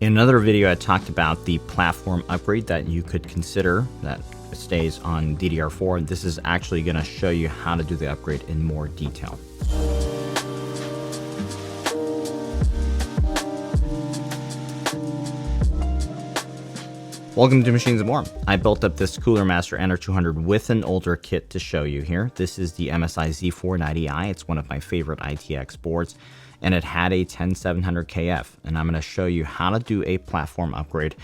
In another video, I talked about the platform upgrade that you could consider that stays on DDR4. This is actually going to show you how to do the upgrade in more detail. Welcome to Machines and More. I built up this Cooler Master NR200 with an older kit to show you here. This is the MSI Z490i. It's one of my favorite ITX boards, and it had a 10700KF, and I'm going to show you how to do a platform upgrade.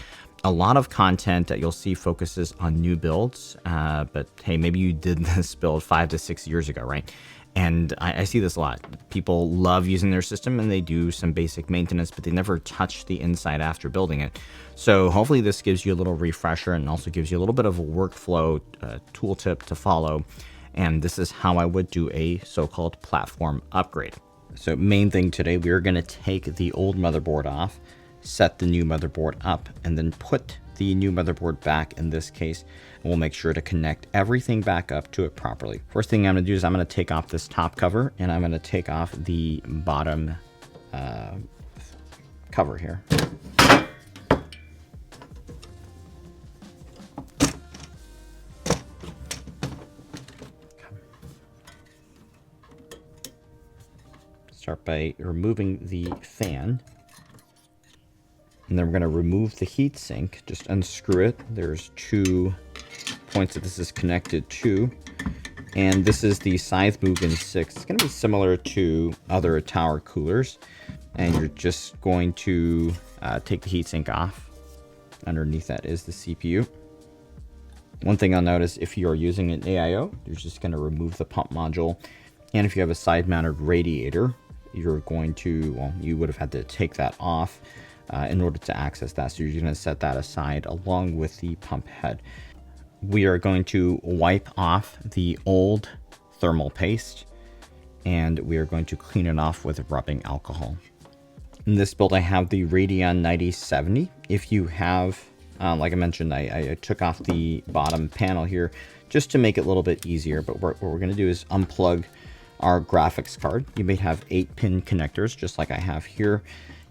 A lot of content that you'll see focuses on new builds, but hey, maybe you did this build 5 to 6 years ago, right? And I see this a lot. People love using their system and they do some basic maintenance, but they never touch the inside after building it. So hopefully this gives you a little refresher and also gives you a little bit of a workflow tooltip to follow. And this is how I would do a so-called platform upgrade. So main thing today, we're going to take the old motherboard off, set the new motherboard up, and then put the new motherboard back in this case, and we'll make sure to connect everything back up to it properly. First thing I'm going to do is I'm going to take off this top cover, and I'm going to take off the bottom cover here. Start by removing the fan. And then we're going to remove the heatsink. Just unscrew it. There's 2 points that this is connected to. And this is the Scythe Mugen 6. It's going to be similar to other tower coolers. And you're just going to take the heatsink off. Underneath that is the CPU. One thing I'll notice, if you are using an AIO, you're just going to remove the pump module. And if you have a side-mounted radiator, you're going to, well, you would have had to take that off in order to access that. So you're going to set that aside along with the pump head. We are going to wipe off the old thermal paste, and we are going to clean it off with rubbing alcohol. In this build, I have the Radeon 9070. If you have, like I mentioned, I took off the bottom panel here just to make it a little bit easier. But what we're going to do is unplug our graphics card. You may have 8-pin connectors, just like I have here.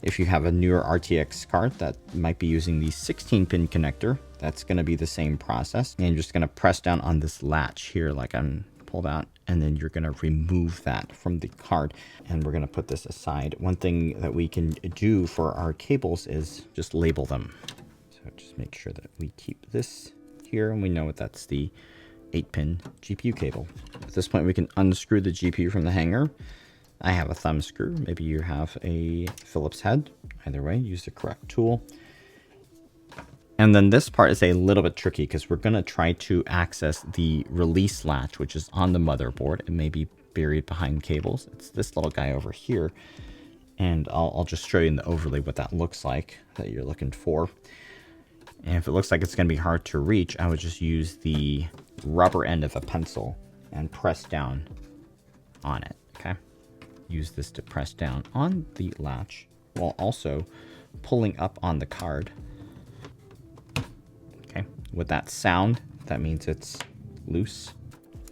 If you have a newer RTX card that might be using the 16-pin connector, that's going to be the same process. And you're just going to press down on this latch here, like I'm pulled out, and then you're going to remove that from the card. And we're going to put this aside. One thing that we can do for our cables is just label them. So just make sure that we keep this here, and we know that that's the 8-pin GPU cable. At this point, we can unscrew the GPU from the hanger. I have a thumb screw. Maybe you have a Phillips head. Either way, use the correct tool. And then this part is a little bit tricky because we're going to try to access the release latch, which is on the motherboard. It may be buried behind cables. It's this little guy over here. And I'll just show you in the overlay what that looks like that you're looking for. And if it looks like it's going to be hard to reach, I would just use the rubber end of a pencil and press down on it. Okay. Use this to press down on the latch while also pulling up on the card. Okay, with that sound, that means it's loose.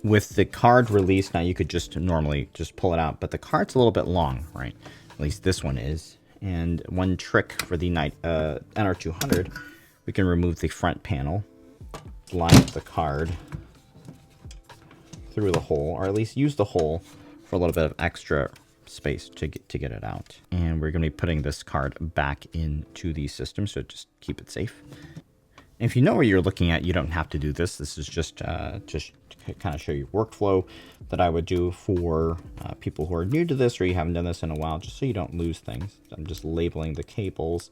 With the card released, now you could just normally just pull it out, but the card's a little bit long, right? At least this one is. And one trick for the NR200, we can remove the front panel, line up the card through the hole, or at least use the hole for a little bit of extra space to get it out. And we're going to be putting this card back into the system, so just keep it safe. And if you know where you're looking at, you don't have to do this. This is just to kind of show you workflow that I would do for people who are new to this or you haven't done this in a while, just so you don't lose things. I'm just labeling the cables,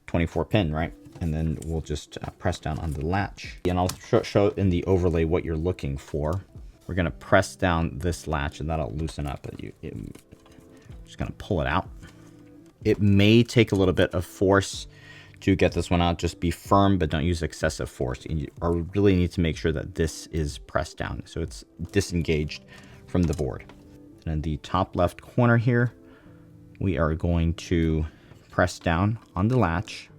24 pin, right? And then we'll just press down on the latch. And I'll show in the overlay what you're looking for. We're going to press down this latch and that'll loosen up. Just going to pull it out. It may take a little bit of force to get this one out. Just be firm, but don't use excessive force. You really need to make sure that this is pressed down so it's disengaged from the board. And in the top left corner here, we are going to press down on the latch,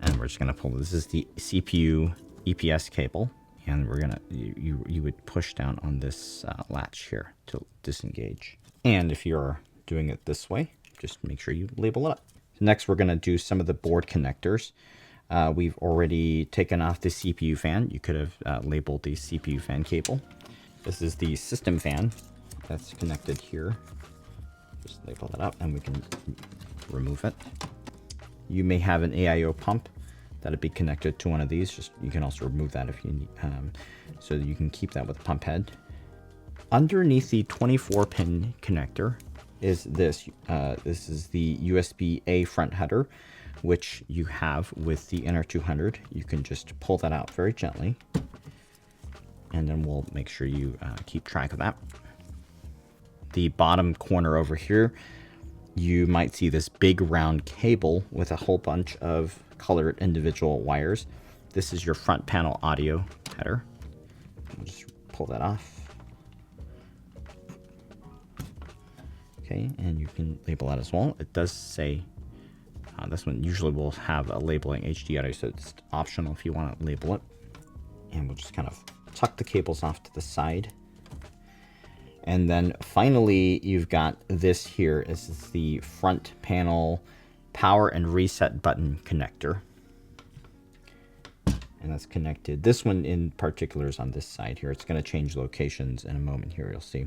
and we're just going to pull. This is the CPU EPS cable, and we're gonna you would push down on this latch here to disengage. And if you're doing it this way, just make sure you label it up. Next, we're going to do some of the board connectors. We've already taken off the CPU fan. You could have labeled the CPU fan cable. This is the system fan that's connected here. Just label that up and we can remove it. You may have an AIO pump that'd be connected to one of these. Just you can also remove that if you need, so you can keep that with the pump head. Underneath the 24-pin connector is this. This is the USB-A front header, which you have with the NR200. You can just pull that out very gently, and then we'll make sure you keep track of that. The bottom corner over here, you might see this big round cable with a whole bunch of colored individual wires. This is your front panel audio header. I'll just pull that off. Okay, and you can label that as well. It does say, this one usually will have a labeling HD audio, so it's optional if you want to label it. And we'll just kind of tuck the cables off to the side. And then finally, you've got this here. This is the front panel power and reset button connector. And that's connected. This one in particular is on this side here. It's going to change locations in a moment here, you'll see.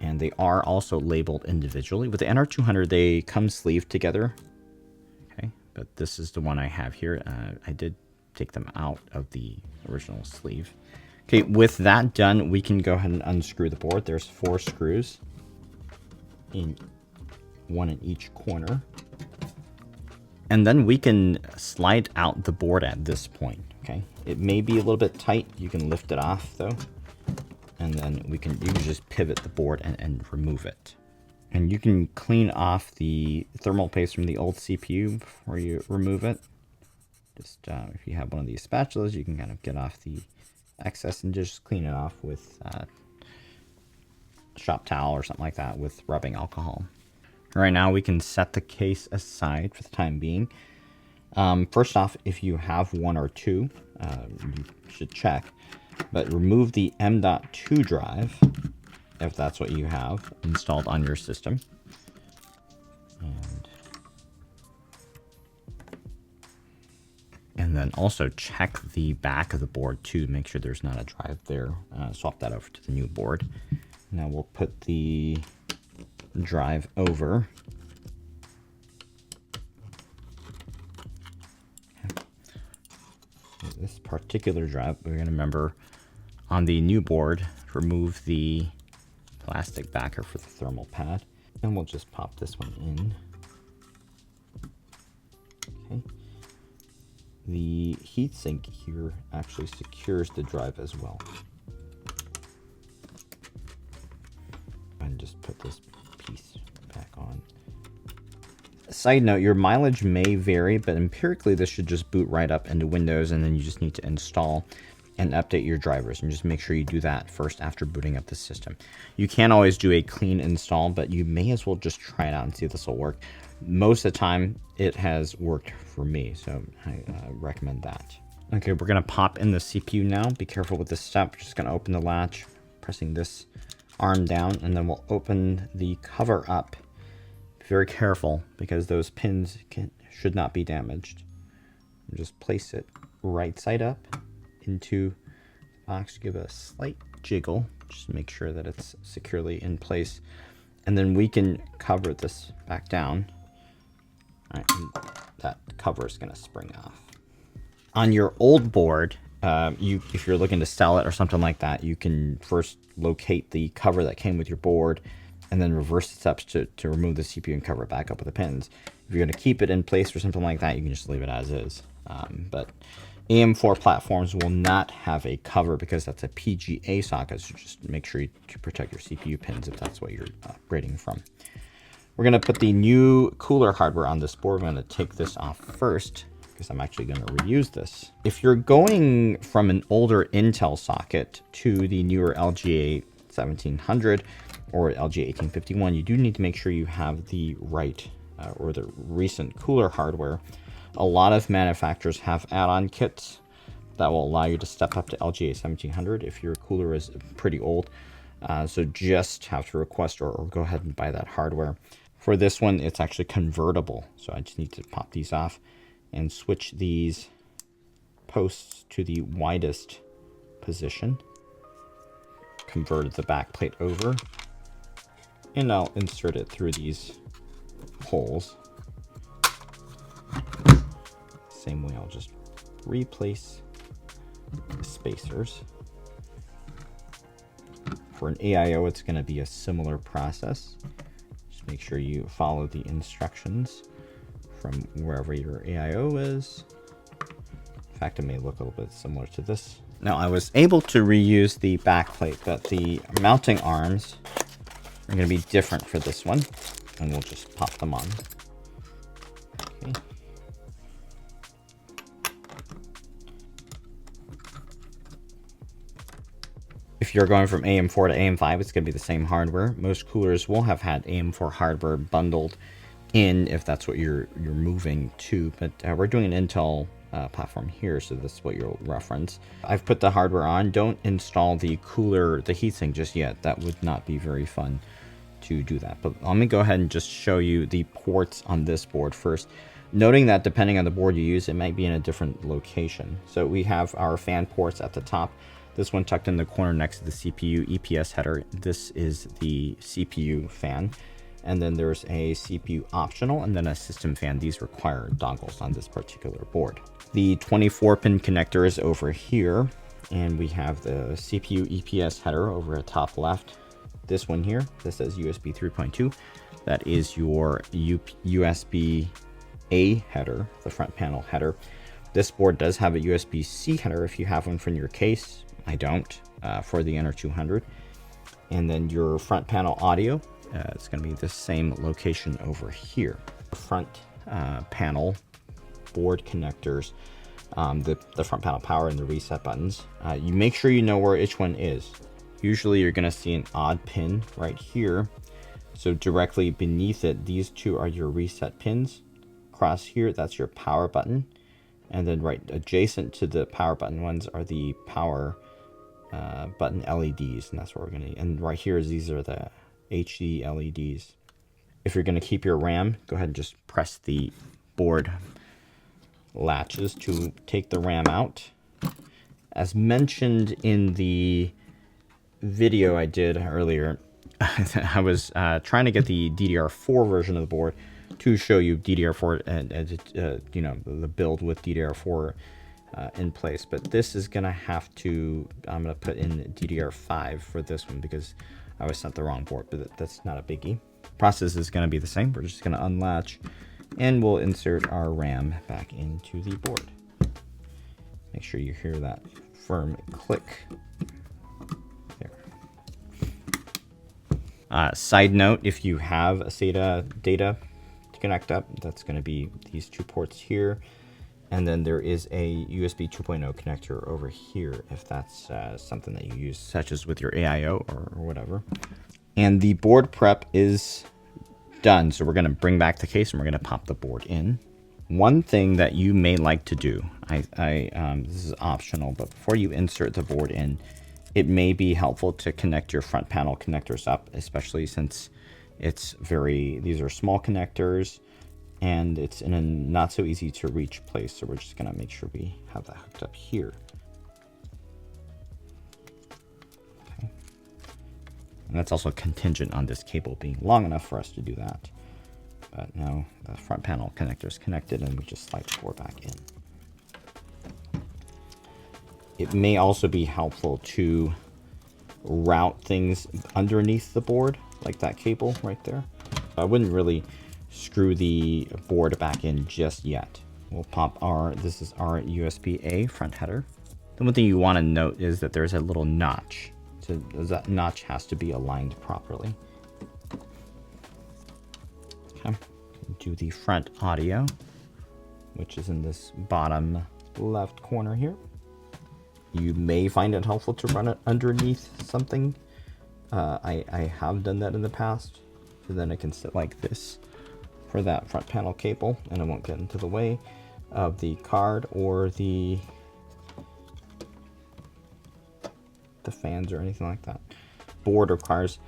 And they are also labeled individually. With the NR200, they come sleeved together. Okay, but this is the one I have here. I did take them out of the original sleeve. Okay, with that done, we can go ahead and unscrew the board. There's 4 screws, one in each corner. And then we can slide out the board at this point, okay? It may be a little bit tight. You can lift it off, though. And then you can just pivot the board and remove it. And you can clean off the thermal paste from the old CPU before you remove it. Just if you have one of these spatulas, you can kind of get off the excess and just clean it off with a shop towel or something like that with rubbing alcohol. Right now we can set the case aside for the time being. First off, if you have one or two, you should check, but remove the M.2 drive if that's what you have installed on your system. And then also check the back of the board too, make sure there's not a drive there. Swap that over to the new board. Now we'll put the drive over. This particular drive, we're going to remember on the new board, remove the plastic backer for the thermal pad. And we'll just pop this one in. Okay. The heatsink here actually secures the drive as well. And just put this piece back on. Side note, your mileage may vary, but empirically this should just boot right up into Windows, and then you just need to install and update your drivers, and just make sure you do that first after booting up the system. You can always do a clean install, but you may as well just try it out and see if this will work. Most of the time it has worked for me, so I recommend that. Okay, we're gonna pop in the CPU now. Be careful with this step. We're just gonna open the latch, pressing this arm down, and then we'll open the cover up. Be very careful because those pins should not be damaged. And just place it right side up into the box. Give it a slight jiggle, just to make sure that it's securely in place. And then we can cover this back down. All right, and that cover is gonna spring off. On your old board, if you're looking to sell it or something like that, you can first locate the cover that came with your board and then reverse the steps to remove the CPU and cover it back up with the pins. If you're gonna keep it in place or something like that, you can just leave it as is. But AM4 platforms will not have a cover because that's a PGA socket, so just make sure to protect your CPU pins if that's what you're upgrading from. We're going to put the new cooler hardware on this board. We're going to take this off first because I'm actually going to reuse this. If you're going from an older Intel socket to the newer LGA 1700 or LGA 1851, you do need to make sure you have the right or the recent cooler hardware. A lot of manufacturers have add-on kits that will allow you to step up to LGA 1700 if your cooler is pretty old. So just have to request or go ahead and buy that hardware. For this one, it's actually convertible. So I just need to pop these off and switch these posts to the widest position. Converted the back plate over. And I'll insert it through these holes. Same way, I'll just replace the spacers. For an AIO, it's going to be a similar process. Just make sure you follow the instructions from wherever your AIO is. In fact, it may look a little bit similar to this. Now, I was able to reuse the back plate, but the mounting arms are going to be different for this one. And we'll just pop them on. Okay. If you're going from AM4 to AM5, it's going to be the same hardware. Most coolers will have had AM4 hardware bundled in if that's what you're moving to. But we're doing an Intel platform here, so this is what you'll reference. I've put the hardware on. Don't install the cooler, the heatsink just yet. That would not be very fun to do that. But let me go ahead and just show you the ports on this board first. Noting that depending on the board you use, it might be in a different location. So we have our fan ports at the top. This one tucked in the corner next to the CPU EPS header. This is the CPU fan. And then there's a CPU optional and then a system fan. These require dongles on this particular board. The 24-pin connector is over here. And we have the CPU EPS header over at top left. This one here, this says USB 3.2. That is your USB-A header, the front panel header. This board does have a USB-C header if you have one from your case. I don't, for the NR200. And then your front panel audio, it's going to be the same location over here. Front panel board connectors, the front panel power and the reset buttons. You make sure you know where each one is. Usually you're going to see an odd pin right here. So directly beneath it, these two are your reset pins. Across here, that's your power button. And then right adjacent to the power button ones are the power button LEDs, and that's what we're going to, and right here, these are the HD LEDs. If you're going to keep your RAM, go ahead and just press the board latches to take the RAM out. As mentioned in the video I did earlier, I was trying to get the DDR4 version of the board to show you DDR4 and you know, the build with DDR4 in place, but this is gonna have to, I'm gonna put in DDR5 for this one because I was sent the wrong board, but that's not a biggie. Process is gonna be the same. We're just gonna unlatch and we'll insert our RAM back into the board. Make sure you hear that firm click. There. Side note, if you have a SATA data to connect up, that's gonna be these two ports here. And then there is a USB 2.0 connector over here if that's something that you use, such as with your AIO or whatever. And the board prep is done. So we're going to bring back the case and we're going to pop the board in. One thing that you may like to do, this is optional, but before you insert the board in, it may be helpful to connect your front panel connectors up, especially since these are small connectors. And it's in a not so easy to reach place, so we're just gonna make sure we have that hooked up here. Okay. And that's also contingent on this cable being long enough for us to do that. But now the front panel connector is connected and we just slide the board back in. It may also be helpful to route things underneath the board, like that cable right there. I wouldn't really screw the board back in just yet. We'll pop this is our USB-A front header. The one thing you want to note is that there's a little notch. So that notch has to be aligned properly. Okay, do the front audio, which is in this bottom left corner here. You may find it helpful to run it underneath something. I have done that in the past. So then it can sit like this for that front panel cable, and it won't get into the way of the card or the fans or anything like that. Board requires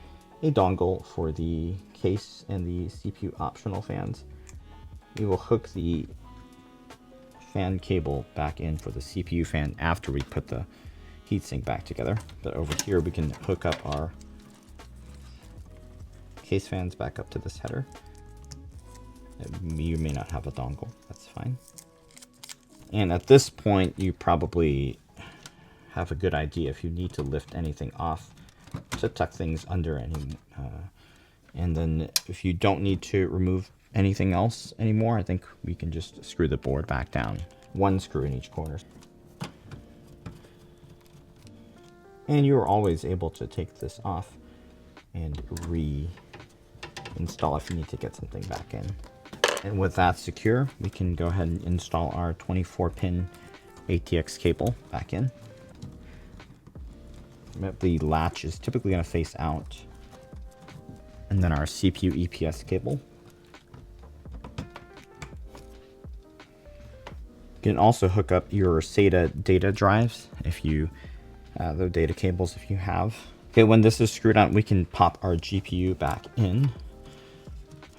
a dongle for the case and the CPU optional fans, we will hook the fan cable back in for the CPU fan after we put the heatsink back together. But over here we can hook up our case fans back up to this header. You may not have a dongle, that's fine. And at this point you probably have a good idea if you need to lift anything off to tuck things under any and then if you don't need to remove anything else anymore, I think we can just screw the board back down. One screw in each corner. And you're always able to take this off and reinstall if you need to get something back in. And with that secure, we can go ahead and install our 24-pin ATX cable back in. The latch is typically going to face out. And then our CPU EPS cable. You can also hook up your SATA data drives if you, the data cables if you have. Okay, when this is screwed on, we can pop our GPU back in.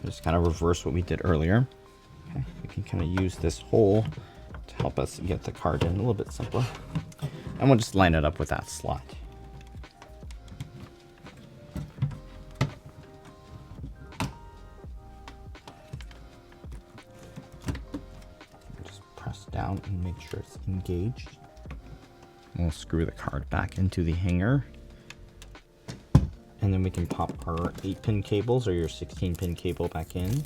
Just kind of reverse what we did earlier. Okay, we can kind of use this hole to help us get the card in a little bit simpler. And we'll just line it up with that slot. Just press down and make sure it's engaged. We'll screw the card back into the hanger. And then we can pop our 8-pin cables or your 16-pin cable back in.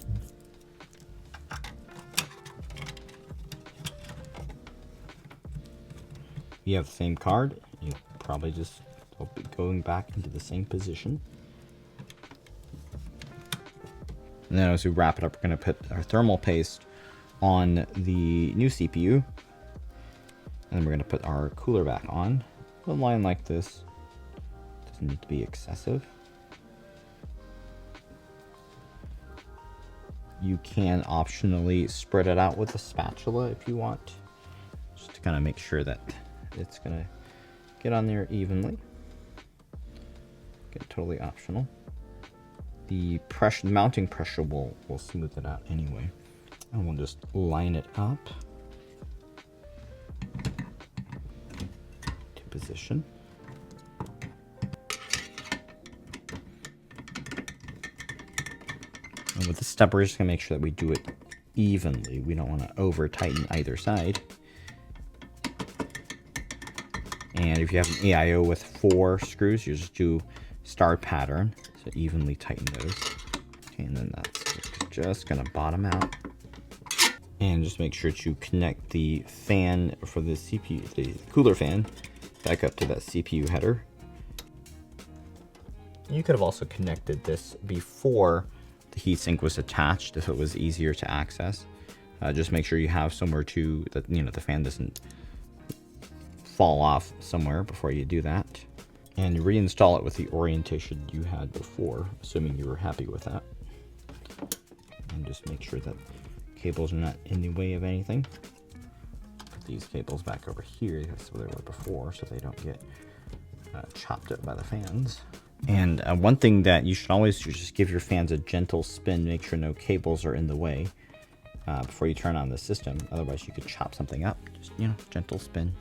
You have the same card, you probably just will be going back into the same position. And then as we wrap it up, we're going to put our thermal paste on the new CPU. And then we're going to put our cooler back on. A line like this. Doesn't need to be excessive. You can optionally spread it out with a spatula if you want, just to kind of make sure that it's gonna get on there evenly. Again, totally optional. The pressure, mounting pressure will smooth it out anyway. And we'll just line it up to position. And with the step, we're just gonna make sure that we do it evenly. We don't want to over tighten either side. And if you have an AIO with 4 screws, you just do star pattern, so evenly tighten those. Okay, and then that's just gonna bottom out. And just make sure to connect the fan for the CPU, the cooler fan, back up to that CPU header. You could have also connected this before the heatsink was attached if it was easier to access. Just make sure you have somewhere to that, you know, the fan doesn't fall off somewhere before you do that. And reinstall it with the orientation you had before, assuming you were happy with that. And just make sure that cables are not in the way of anything. Put these cables back over here, that's where they were before, so they don't get chopped up by the fans. And one thing that you should always do is just give your fans a gentle spin, make sure no cables are in the way before you turn on the system. Otherwise you could chop something up. Just, you know, gentle spin.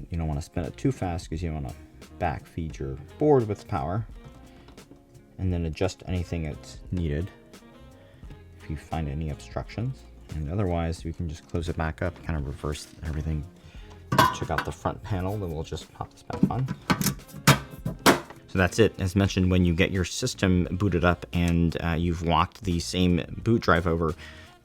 You don't want to spin it too fast because you want to back feed your board with power. And then adjust anything that's needed if you find any obstructions. And otherwise we can just close it back up, kind of reverse everything. Check out the front panel, then we'll just pop this back on. So that's it. As mentioned, when you get your system booted up and you've walked the same boot drive over,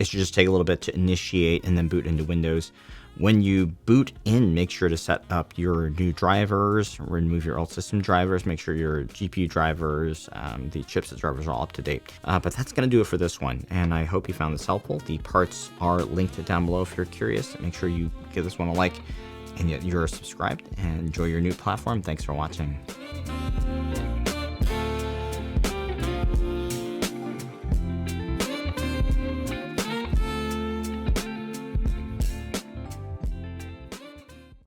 it should just take a little bit to initiate and then boot into Windows. When you boot in, make sure to set up your new drivers, remove your old system drivers, make sure your GPU drivers, the chipset drivers are all up to date. But that's going to do it for this one, and I hope you found this helpful. The parts are linked down below if you're curious. Make sure you give this one a like, and yet you're subscribed, and enjoy your new platform. Thanks for watching.